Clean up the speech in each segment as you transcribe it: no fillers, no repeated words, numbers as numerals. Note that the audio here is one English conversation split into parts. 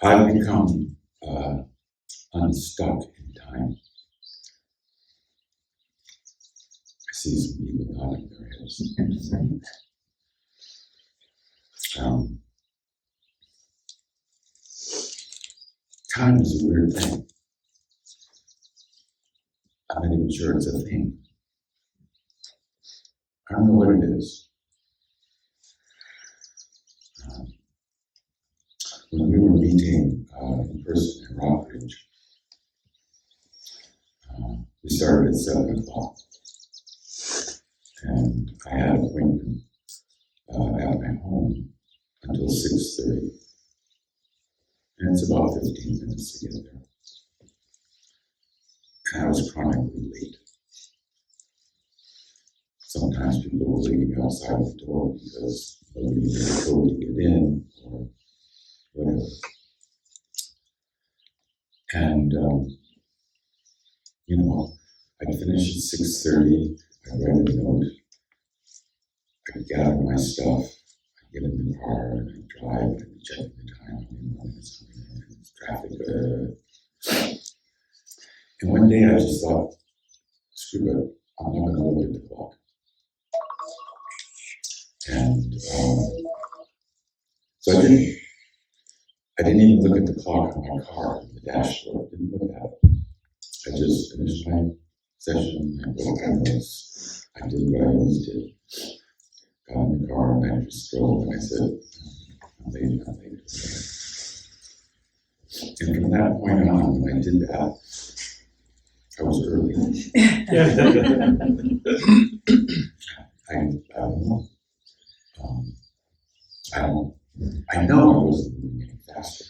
I've become unstuck in time. I see some people nodding their heads. Time is a weird thing. I'm not even sure it's a thing. I don't know what it is. When we were meeting in person in Rockridge, we started at 7 o'clock. And I had an appointment at my home until 6:30. And it's about 15 minutes to get there. And I was chronically late. Sometimes people were waiting outside the door because nobody was told to get in or whatever. And, I'd finish at 6:30, I'd write a note, I'd gather my stuff, I'd get in the car, and I'd drive, and I'd check the time, traffic. And one day I just thought, screw it, I'm not going to look at the clock. And so I didn't even look at the clock on my car, the dashboard, didn't look at it. I just finished my session, I wrote my notes, I did what I always did. Got in the car and I just drove and I said, I'm late. And from that point on, when I did that, I was early. I know I wasn't moving any faster.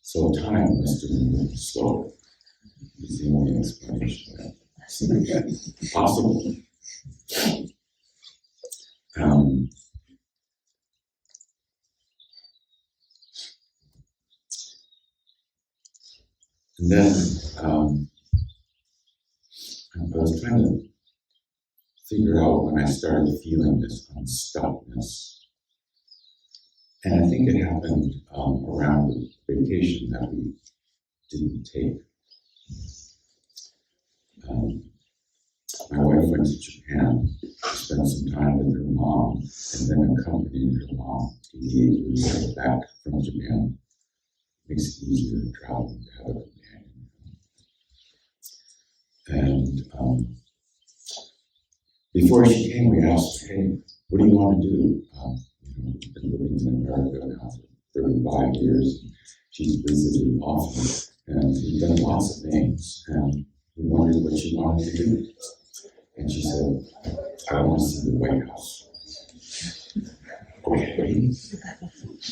So time must have been moving slower. Is the only explanation that's possible. And then I was trying to figure out when I started feeling this unstuckness. And I think it happened around the vacation that we didn't take. My wife went to Japan to spend some time with her mom, and then accompanied her mom 88 years back from Japan. It makes it easier to travel to have a companion. And before she came, we asked her, hey, what do you want to do? We've been living in America now for 35 years. She's visited often, and we've done lots of things. And we wondered what she wanted to do. And she said, I want to see the White House. Okay.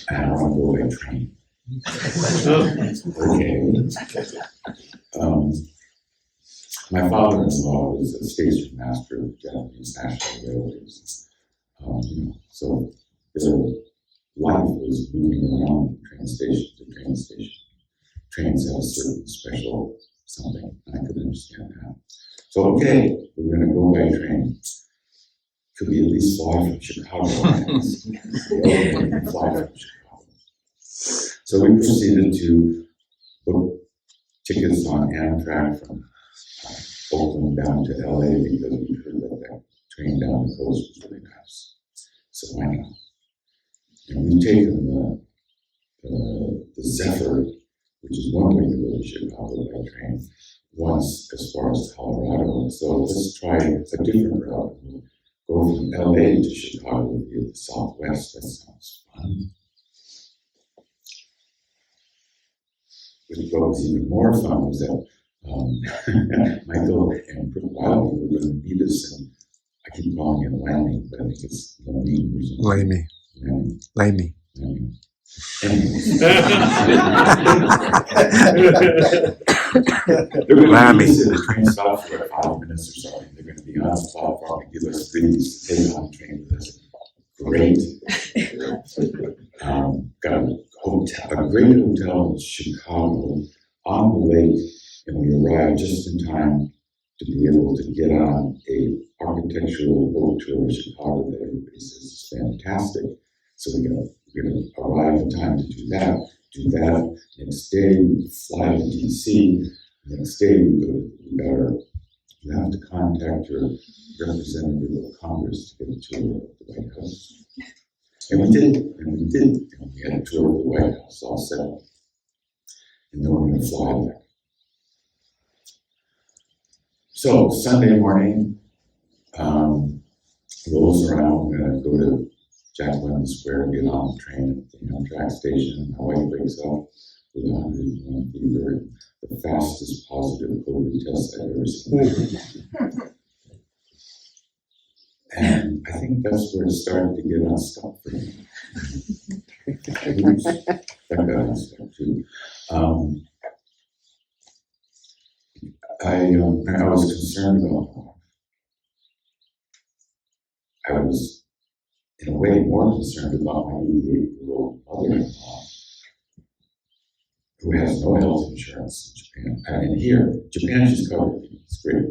And I want to go by train. Okay. My father-in-law was a station master of Japanese National Railways. So their life was moving around train station to train station. Trains have a certain special something, and I could understand that. So, okay, we're going to go by train. Could we at least fly from Chicago? Fly from Chicago. So we proceeded to book tickets on Amtrak from Oakland down to LA because we heard that train down the coast was really nice. So why not? And we've taken the Zephyr, which is one way to go to Chicago by train, once as far as Colorado. So let's try a different route. We'll go from LA to Chicago via the Southwest. That sounds fun. What was even more fun was that Michael and Brooke Wiley were going to meet us, and I keep calling it Lammy, but I think it's Lammy or something. Lammy. Anyways. They're going to be at the train stop for 5 minutes or something. They're going to be on the platform and give us freebies to take on the train with us. Great. Got a great hotel in Chicago on the lake, and we arrived just in time to be able to get on a architectural boat tour of Chicago that everybody says is fantastic. So we're going to arrive in time to do that, do that. Next day, we fly to DC. Next day, you have to contact your representative of Congress to get a tour of the White House. And we did. And we had a tour of the White House all set up. And then we're going to fly there. So Sunday morning, rolls around, we're going to go to Jack London Square, get on the train at the Amtrak station. My wife wakes up with 101 fever, the fastest positive COVID test I've ever seen. And I think that's where it started to get unstuck for me. That got unstuck too. I was concerned about my life. I was, in a way, more concerned about my 88-year-old mother-in-law, who has no health insurance in Japan. I mean, here, Japan she's covered. It's great.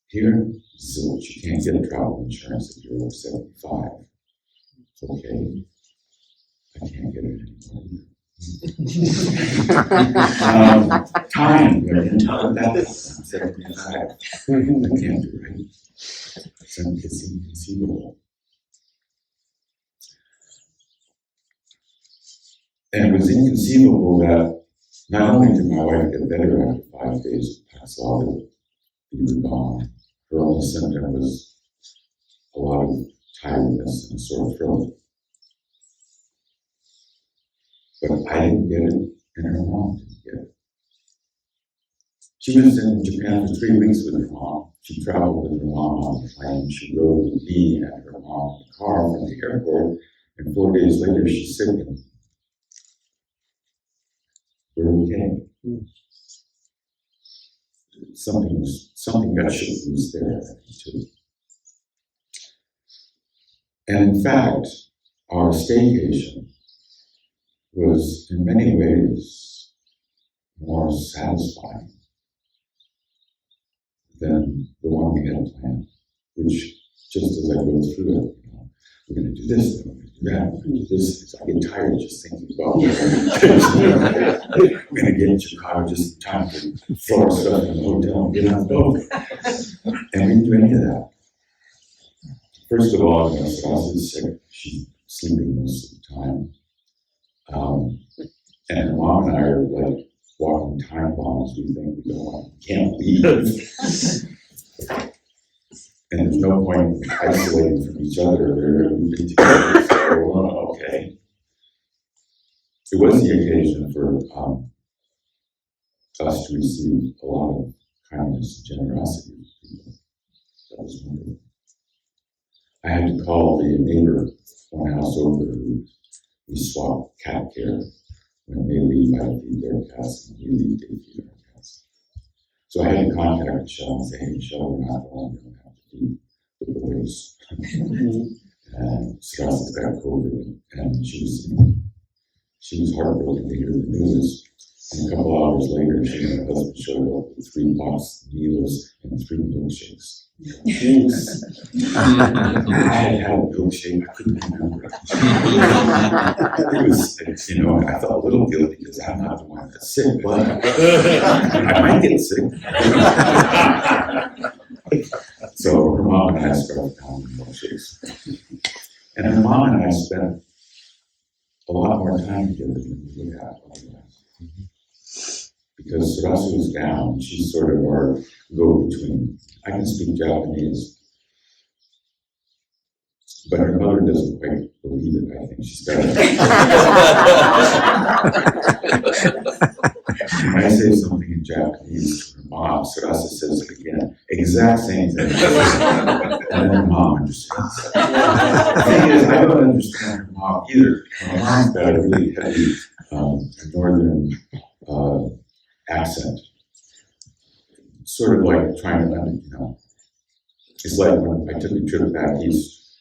Here, zilch. You can't get travel insurance if you're over 75. It's okay. I can't get it anymore. Time, but I didn't tell her that. I'm 75. I can't do it. It's inconceivable. And it was inconceivable that not only did my wife get better after 5 days of Paxlovid, we were gone. Her only symptom was a lot of tiredness and a sore throat. But I didn't get it, and her mom didn't get it. She was in Japan for 3 weeks with her mom. She traveled with her mom on the plane. She rode with me and her mom in the car from the airport, and 4 days later she's sick and we're okay. Something got shook loose there, too. And in fact, our staycation was in many ways more satisfying than the one we had planned, which just as I go through it, we're going to do this, we're going to do that, we're going to do this. I get tired just thinking about it. We're going to get in Chicago just in time to throw our stuff in the hotel and get on the boat. And we didn't do any of that. First of all, Sasha is sick. She's sleeping most of the time. And her mom and I are like walking time bombs. We think we can't leave. And there's no point in isolating from each other. We've been together, so okay. It was the occasion for us to receive a lot of kindness and generosity from people. That was wonderful. I had to call the neighbor one house over who we swap cat care. When they leave, I feed their cats, and we leave, they feed our cats. So I had to contact Michelle and say, hey, Michelle, we're not going, we don't have to feed the boys. And Strauss got COVID, and she was heartbroken to hear the news. And a couple hours later, she and her husband showed up with 3 box meals and 3 milkshakes. I had a milkshake, I couldn't remember. It was, I felt a little guilty because I'm not the one that's sick, but I might get sick. So her mom and I started pounding milkshakes. And her mom and I spent a lot more time together than we would have otherwise. Because Surasu was down, she's sort of our go-between. I can speak Japanese, but her mother doesn't quite believe it, I think. She's got She might say something in Japanese to her mom, Surasu says it again, exact same thing. And then her mom understands. The thing is, I don't understand her mom either. Her mom's got a really heavy northern accent. Sort of like trying to, it's like when I took a trip back east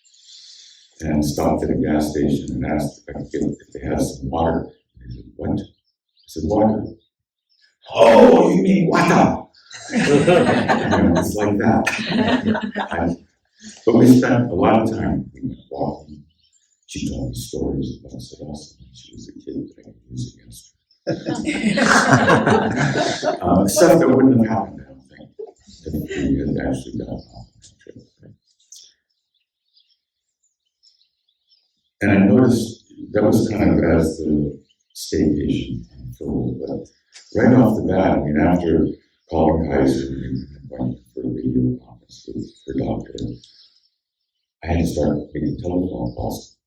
and stopped at a gas station and asked if I could get, if they had some water. And they said, what? I said, water. Oh, you mean water? It's like that. But we spent a lot of time walking. She told me stories about Sabina when she was a kid that I could use Stuff that wouldn't have happened, I don't think, if we had actually done an office trip. Right? And I noticed that was kind of as the staycation unfolded, but right off the bat, I mean, after calling Kaiser and went for a video conference with her doctor, I had to start making telephone calls,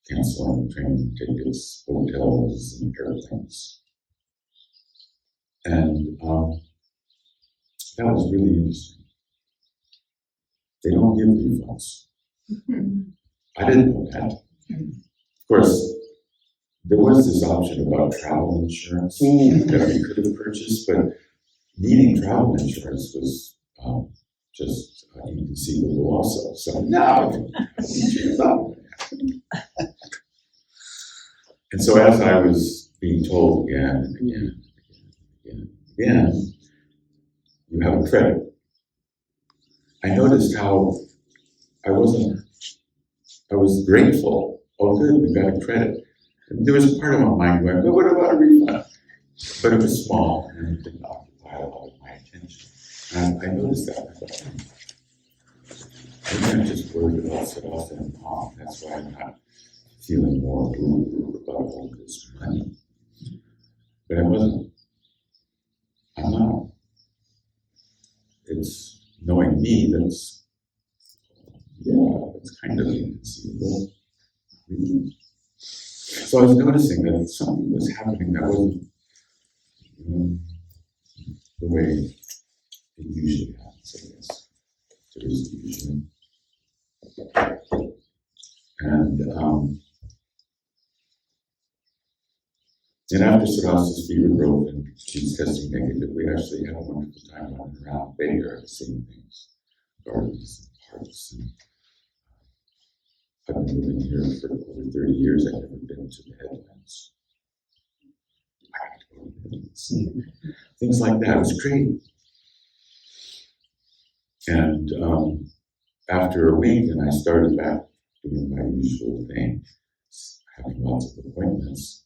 canceling train tickets, hotels, and airplanes. And that was really interesting. They don't give refunds. I didn't know that. Of course, there was this option about travel insurance that we could have purchased, but needing travel insurance was just inconceivable also. So no. And so as I was being told again and again and again, you have a credit. I noticed how I was grateful. Oh good, we got a credit. And there was a part of my mind going, well, what about a refund? But it was small and it didn't occupy a lot of my attention. And I noticed that. I thought, maybe I'm just worried about Sadasa and Mom. That's why I'm not feeling more blue about all this money. But I wasn't. I'm not. It's knowing me that's, it's kind of inconceivable. So I was noticing that something was happening that wasn't the way it usually happens, I guess. There is usually. And after Sadasa's fever broke and she's testing negative, we actually had a wonderful time running around Bay Area seeing things, gardens and parks. And I've been living here for over 30 years. I've never been to the headlands. I had to go to the headlands. Things like that. It was great. And after a week, and I started back doing my usual thing, having lots of appointments,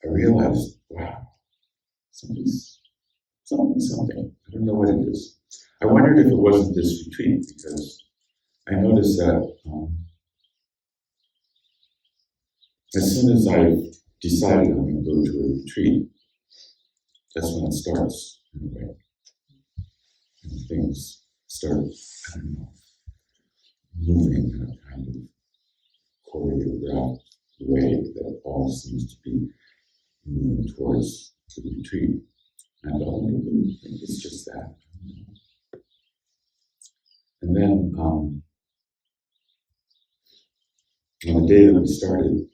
I realized, wow, something. I don't know what it is. I wondered if it wasn't this retreat, because I noticed that as soon as I decided I'm going to go to a retreat, that's when it starts, in a way. And things start, I don't know, moving in a kind of choreographed way that all seems to be moving towards the retreat. And I thought, maybe it's just that. And then, on the day that we started,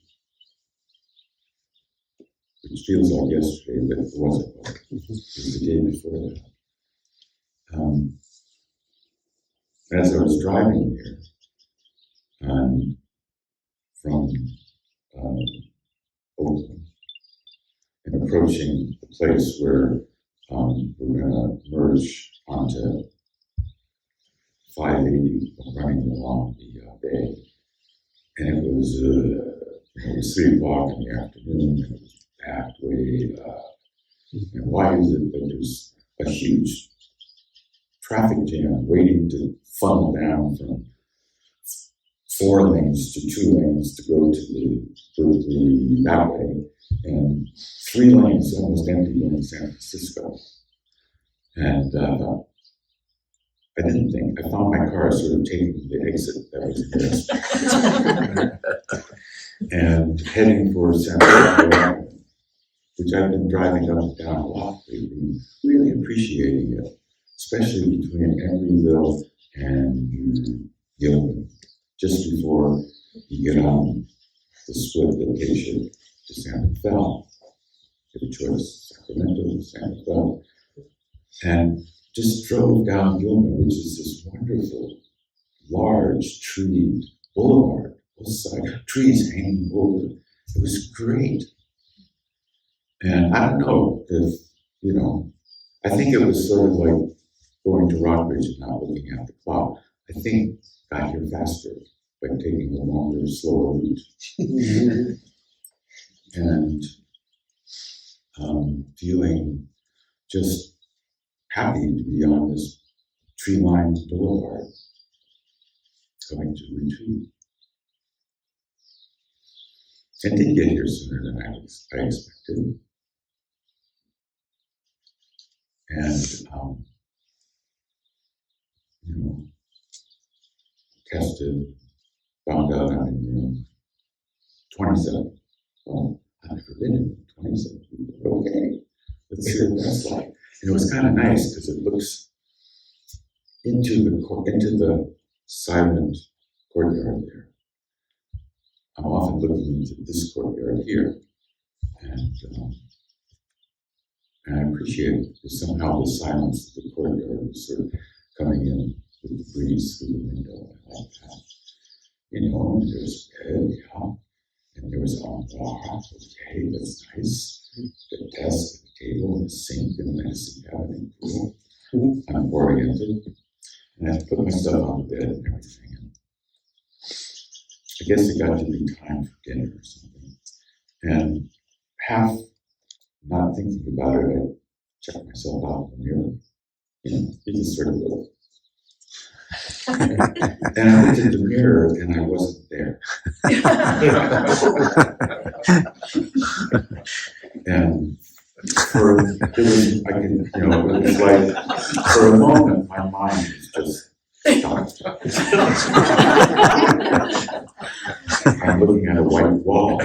which feels like yesterday, but it wasn't. It was the day before that. As I was driving here, from Oakland, and approaching the place where we're going to merge onto 580, running along the bay. And it was 3 o'clock in the afternoon, and it was packed way and why is it that there's a huge traffic jam waiting to funnel down from 4 lanes to 2 lanes to go to the Berkeley that way, and 3 lanes almost empty going to San Francisco. And I didn't think, I found my car sort of taking the exit that was there and heading for San Francisco, which I've been driving up and down a lot lately, really appreciating it, especially between Emeryville and Gilman, just before you get on the split that takes you to Santa Fe. Get a choice, Sacramento, Santa Fe. And just drove down Gilman, which is this wonderful, large treed boulevard, both sides, trees hanging over. It was great. And I don't know if, I think it was sort of like going to Rockbridge and not looking at the clock. I think got here faster by taking a longer, slower route. and feeling just happy to be on this tree-lined boulevard going to retreat. I did get here sooner than I expected. And, tested, found out I'm in room 27. Well, I've never been in 27. Okay, let's see what that's like. And it was kind of nice because it looks into the silent courtyard there. I'm often looking into this courtyard here, and I appreciate it because somehow the silence of the courtyard was sort of coming in with the breeze through the window. I like that. And there was a bed, yeah, and there was a armoire. Okay, that's nice. The desk, the table, and the sink, and the medicine cabinet. Cool. I'm oriented, and I had to put myself on the bed and everything. And I guess it got to be time for dinner or something. And half not thinking about it, I checked myself out in the mirror. You just sort of look. And I looked at the mirror and I wasn't there. And it was like, for a moment, my mind was just stopped. I'm looking at a white wall.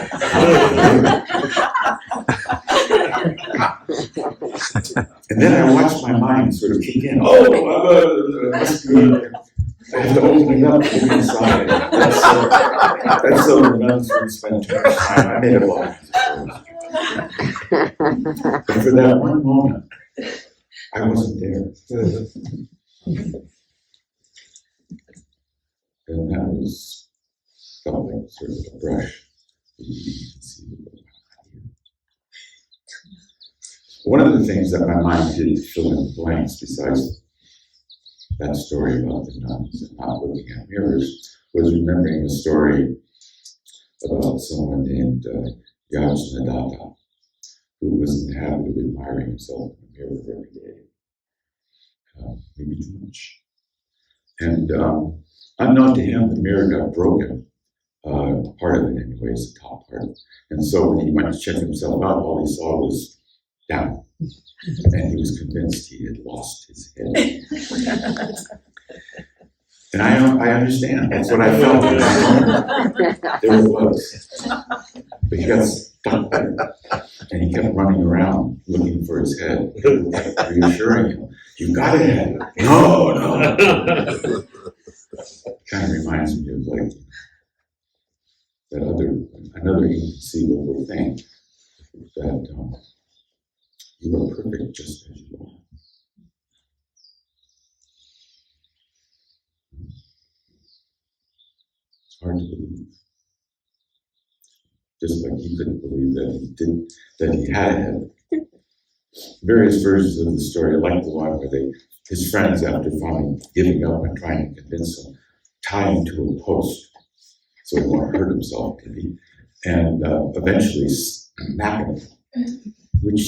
And then I watched my mind sort of kick in. I have to open it up and look inside. That's so the nuns would spend too much time. I made a lot. But for that one moment, I wasn't there. And that felt like sort of a brush. One of the things that my mind did to fill in the blanks, besides that story about the nuns and not looking at mirrors, was remembering a story about someone named Yajnadatta, who was in the habit of admiring himself in the mirror every day, maybe too much. And unknown to him, the mirror got broken, part of it anyways, the top part. And so when he went to check himself out, all he saw was down. And he was convinced he had lost his head. And I understand. That's what I felt at that moment. There it was. But he got stuck there. And he kept running around looking for his head, reassuring him, "You got a head." No. Kind of reminds me of like another inconceivable thing, that you are perfect just as you are. It's hard to believe. Just like he couldn't believe that he had a head. Various versions of the story, like the one where his friends, after finally giving up and trying to convince him, tie him to a post so he won't hurt himself, and eventually smack him, which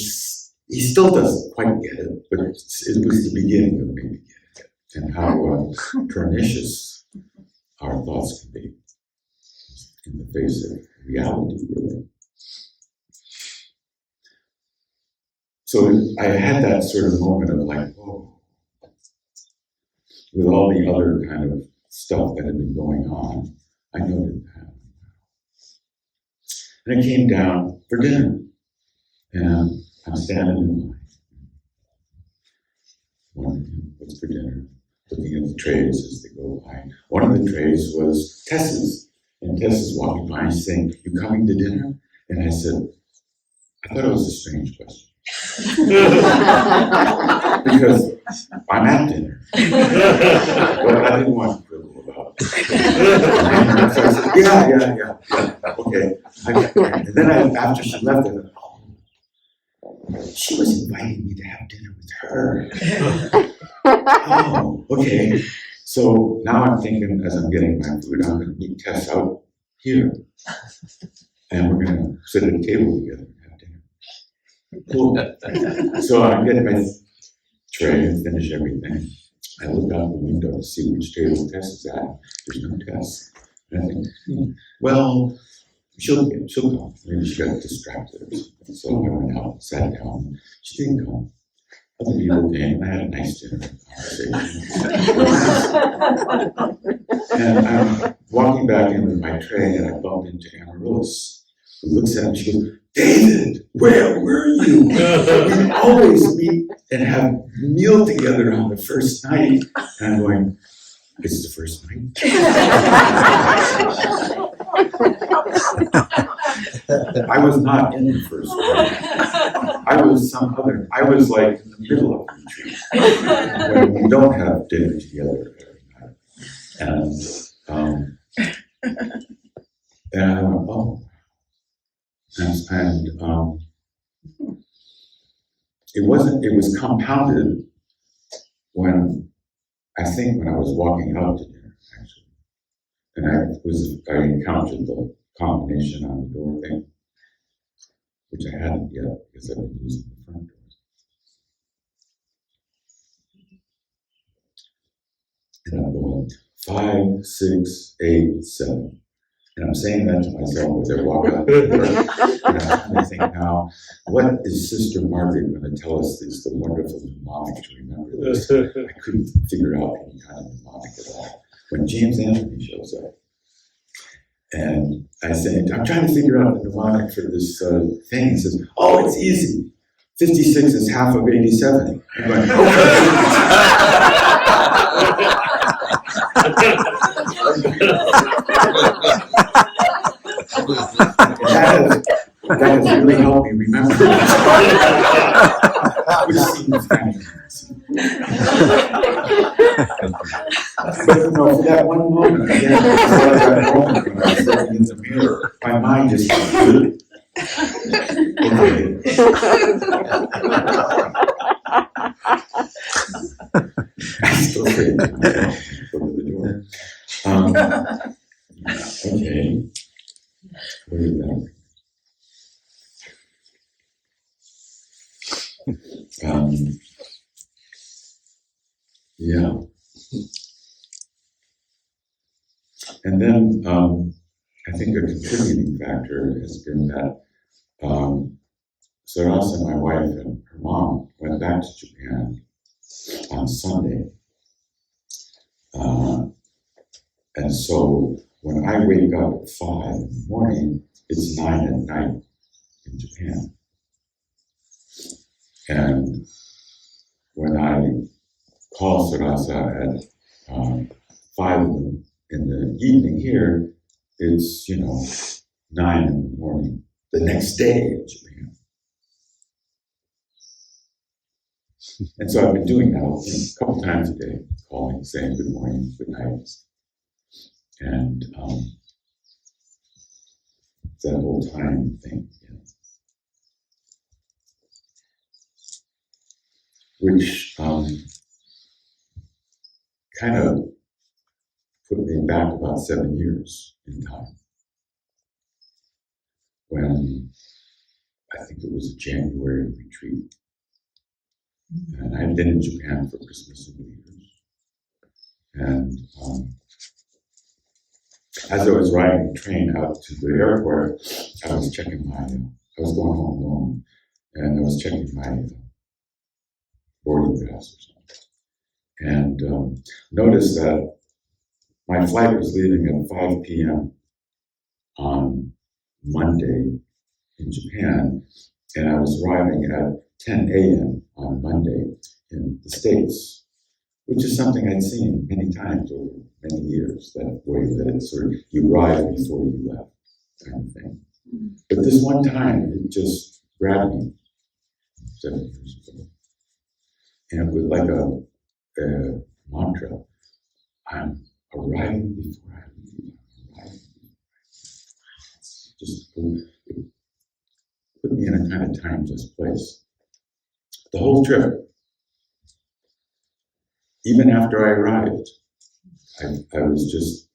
he still doesn't quite get it, but it was the beginning of maybe getting it, and how pernicious our thoughts can be in the face of reality, really. So I had that sort of moment of like, whoa, with all the other kind of stuff that had been going on, I noted that. And I came down for dinner, and I'm standing in line, wondering what's for dinner, looking at the trays as they go by. One of the trays was Tess's, and Tess is walking by and saying, "You coming to dinner?" And I said, I thought it was a strange question. Because I'm at dinner. But I didn't want to quibble about it. And so I said, yeah, okay. And then after she left, I thought, she was inviting me to have dinner with her. Oh, okay. So now I'm thinking, as I'm getting my food, I'm going to meet Tess out here. and we're going to sit at a table together and have dinner. Cool. So I get my tray and finish everything. I look out the window to see which table Tess is at. There's no Tess. And I think, well, she'll come. Maybe she got distracted or something. So I went out, sat down. She didn't come. Other people came, and I had a nice dinner conversation. And I'm walking back in with my tray, and I bump into Amaryllis, who looks at me. She goes, "David, where were you? We always meet and have a meal together on the first night." And I'm going, "It's the first night?" I was not in the first night. I was I was like in the middle of the retreat when we don't have dinner together every night. And I went, oh. And it was compounded when I was walking out to dinner, actually. And I encountered the combination on the door thing, which I hadn't yet because I've been using the front door. And I'm going 5, 6, 8, 7. And I'm saying that to myself as I walk out the door. And I'm trying to think now, what is Sister Margaret going to tell us is the wonderful mnemonic to remember this? I couldn't figure out any kind of mnemonic at all. When James Anthony shows up, and I say, I'm trying to figure out the mnemonic for this thing. He says, oh, it's easy. 56 is half of 87. I'm going, that has really helped me remember. Which seems kind of but for that one moment, again, that moment when I was looking in the mirror, my mind just went, I still say it to myself, go to the door. Okay. What is that? Yeah. And then I think a contributing factor has been that Sarasa, my wife, and her mom went back to Japan on Sunday. And so when I wake up at 5 in the morning, it's 9 at night in Japan. And when I call Sarasa at 5 in the evening here, it's, 9 in the morning the next day in Japan. And so I've been doing that a couple times a day, calling, saying good morning, good night. And that whole time thing, which kind of put me back about 7 years in time. When I think it was a January retreat. And I'd been in Japan for Christmas and New Year's. And as I was riding the train out to the airport, I was going home alone, and I was checking my boarding pass or something. And noticed that my flight was leaving at 5 p.m. on Monday in Japan, and I was arriving at 10 a.m. on Monday in the States, which is something I'd seen many times over many years, that way that it's sort of, you arrive before you left kind of thing. But this one time, it just grabbed me 7 years ago. And it was like a mantra. I'm arriving before I leave. I'm arriving before I leave. Just put me in a kind of timeless place. The whole trip, even after I arrived, I was just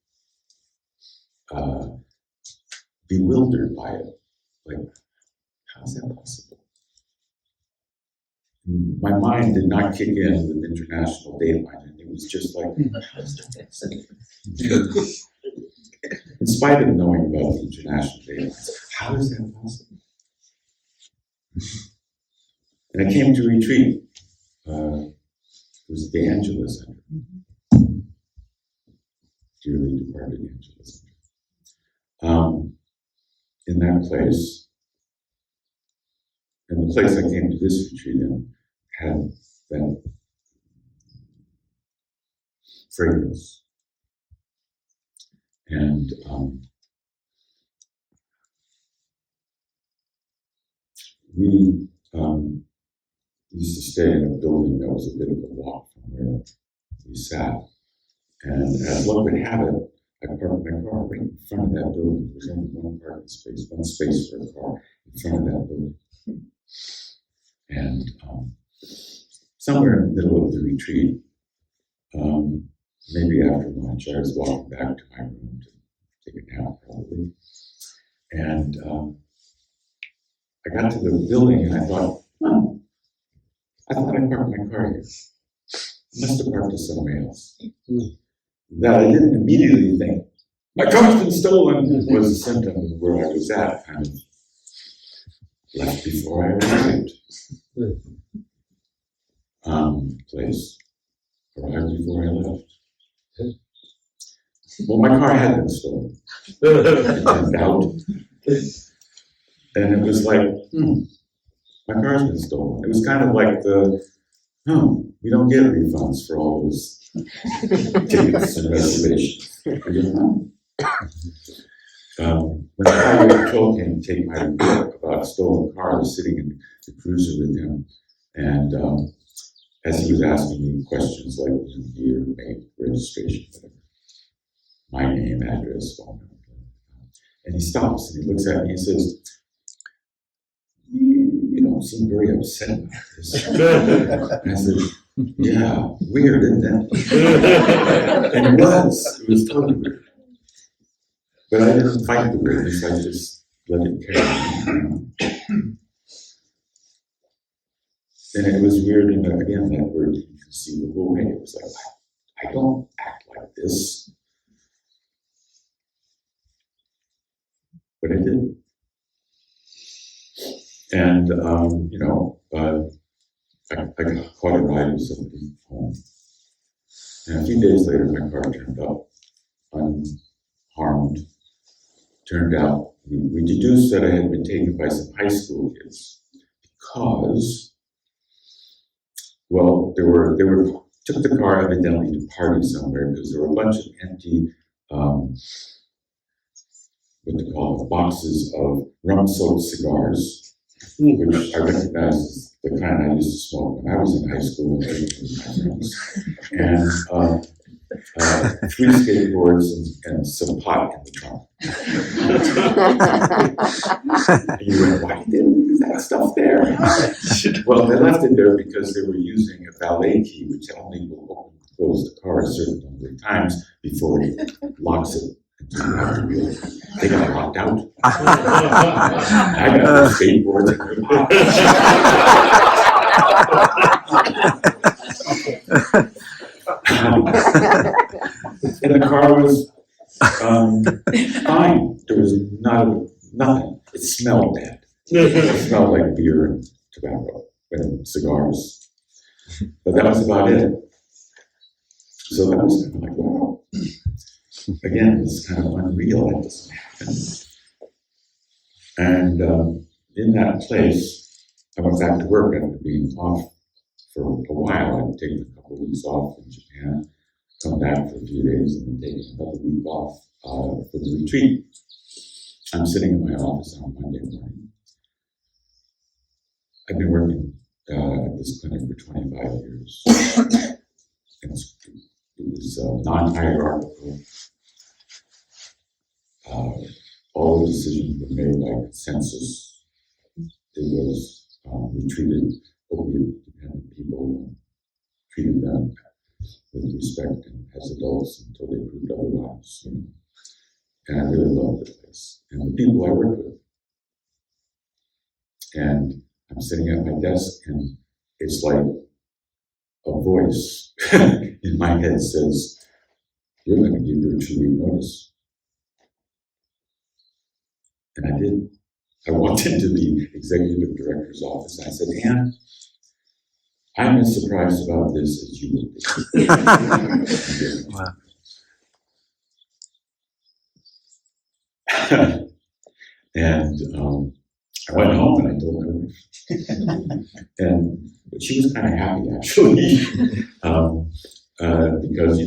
bewildered by it. Like, how is that possible? My mind did not kick in with international dateline, and it was just like, how is that possible? In spite of knowing about the international datelines, how is that possible? And I came to retreat. It was the Angela Center, dearly departed Angela Center. In that place, and the place I came to this retreat in had that fragrance. And we used to stay in a building that was a bit of a walk from where we sat. And as luck would have it, I parked my car right in front of that building. There was only one parking space, one space for a car in front of that building. And somewhere in the middle of the retreat, maybe after lunch, I was walking back to my room to take a nap probably. And I got to the building and I thought, I thought I parked my car here. I must have parked it somewhere else. That I didn't immediately think, my car's been stolen, was a symptom of where I was at, kind of left before I arrived. Place arrived before I left. Well, my car had been stolen. It turned out. And it was like, my car's been stolen. It was kind of like we don't get refunds for all those tickets and reservations. When the highway patrol came to take my report about a stolen car, I was sitting in the cruiser with him, and as he was asking me questions like year, make, registration, whatever, my name, address, phone number, and he stops and he looks at me and says, "You don't seem very upset about this." And I said, "Yeah, weird, isn't it?" And it was totally weird. But I didn't fight the weirdness, I just let it carry me. And it was weird, and again, that word inconceivable way. It was like, I don't act like this. But I did. And, I caught a ride with somebody home. And a few days later, my car turned up unharmed. Turned out, we deduced that I had been taken by some high school kids because, well, they took the car evidently to party somewhere because there were a bunch of empty, what they call boxes of rum-soaked cigars, which I recognize as the kind I used to smoke when I was in high school and everything with my friends. And 3 skateboards and some pot in the trunk. And you went, why did they leave that stuff there? Well, they left it there because they were using a valet key, which only will open and close the car a certain number of times before it locks it. They got locked out. I got the skateboards and and the car was fine. There was nothing. It smelled bad. It smelled like beer and tobacco and cigars. But that was about it. So that was kind of like, wow. Again, it's kind of unreal that doesn't happen. And in that place, I went back to work after being off for a while. I'd taken a couple of weeks off in Japan, come back for a few days, and then taken another week off for the retreat. I'm sitting in my office on Monday morning. I've been working at this clinic for 25 years. It was non-hierarchical. All the decisions were made by consensus. It was, we treated opiate-dependent people and treated them with respect and as adults until they proved otherwise. And I really loved the place and the people I worked with. And I'm sitting at my desk, and it's like a voice in my head says, "You're going to give your 2-week notice." And I did. I walked into the executive director's office and I said, "Ann, I'm as surprised about this as you will be." Wow. And I went home and I told my wife. But she was kind of happy, actually, because,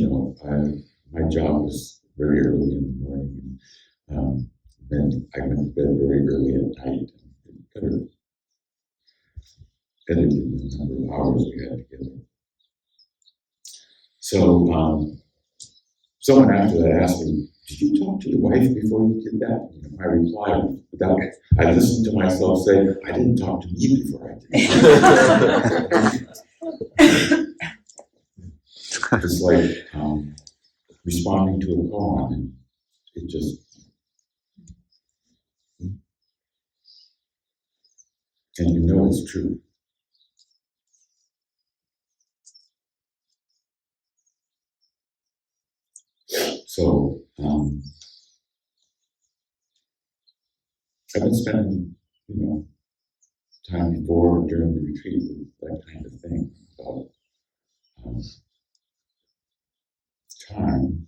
my job was very early in the morning. And then I went to bed very early at night and kind of edited the number of hours we had together. So someone after that asked me, "Did you talk to your wife before you did that?" My reply, without I listened to myself say, "I didn't talk to me before I did it." It's like responding to a poem, and it just, and you know it's true. So I've been spending, time before during the retreat with that kind of thing about time,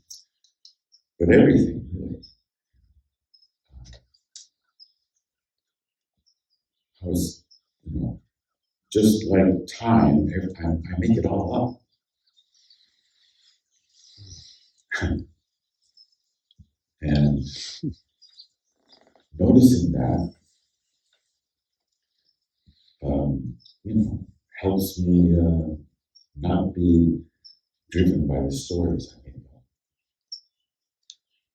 but everything really. How is, just like time, every time I make it all up. And noticing that, helps me not be driven by the stories I make up.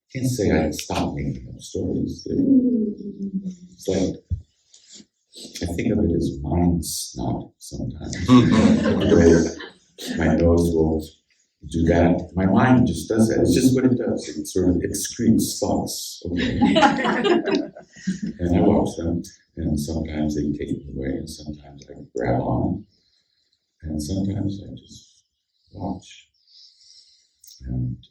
I can't say I stop making up stories. It's like, I think of it as mind snot sometimes. The way my nose will do that. My mind just does that. It's just what it does. It sort of excretes thoughts. Okay. And I watch them, and sometimes they take me away, and sometimes I grab on, and sometimes I just watch. And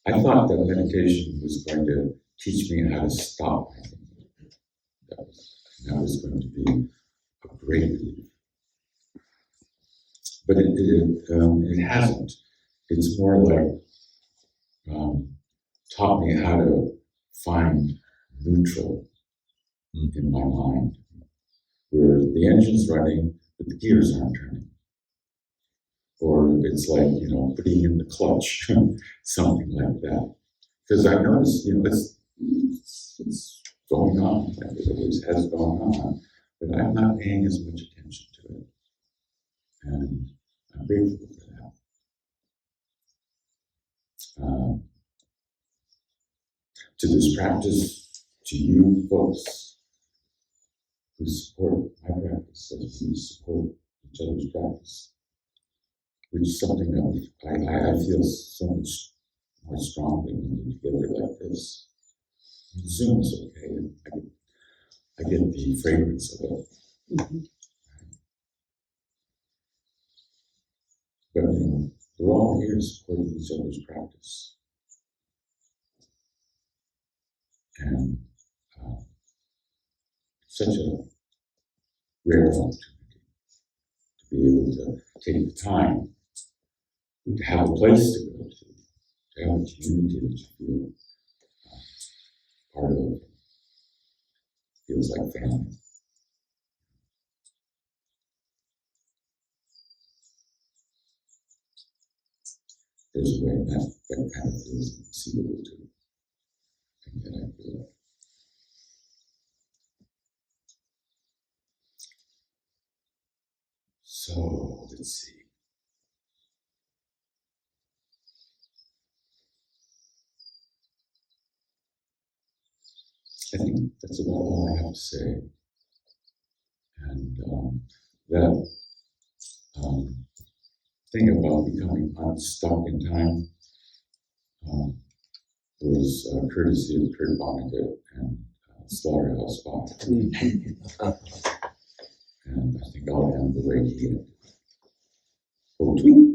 I thought that meditation was going to teach me how to stop my thinking. That was going to be a great relief. But it hasn't. It's more like taught me how to find neutral in my mind, where the engine's running, but the gears aren't turning. Or it's like, putting in the clutch, something like that. Because I noticed, it's going on, like it always has gone on, but I'm not paying as much attention to it. And I'm grateful for that. To this practice, to you folks who support my practice, as we support each other's practice, which is something that I feel so much more strongly when we're together like this. Zoom is okay, I get the fragrance of it. Mm-hmm. But we're all here supporting each other's practice. And such a rare opportunity to be able to take the time to have a place to go to have a community that you feel part of, feels like family. There's a way that kind of feels inconceivable too. And yet I feel it. So let's see. I think that's about all I have to say. And that thing about becoming unstuck in time was courtesy of Kurt Vonnegut and Slaughterhouse-Five. And I think I'll end the way he ended. Oh, tweet.